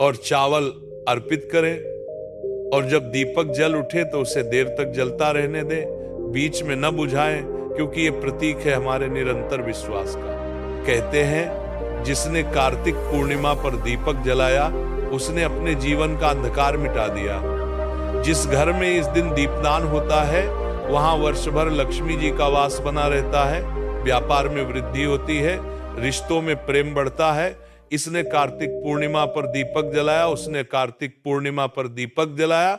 और चावल अर्पित करें, और जब दीपक जल उठे तो उसे देर तक जलता रहने दें, बीच में न बुझाएं, क्योंकि ये प्रतीक है हमारे निरंतर विश्वास का। कहते हैं जिसने कार्तिक पूर्णिमा पर दीपक जलाया उसने अपने जीवन का अंधकार मिटा दिया। जिस घर में इस दिन दीपदान होता है वहां वर्ष भर लक्ष्मी जी का वास बना रहता है, व्यापार में वृद्धि होती है, रिश्तों में प्रेम बढ़ता है। इसने कार्तिक पूर्णिमा पर दीपक जलाया, उसने कार्तिक पूर्णिमा पर दीपक जलाया,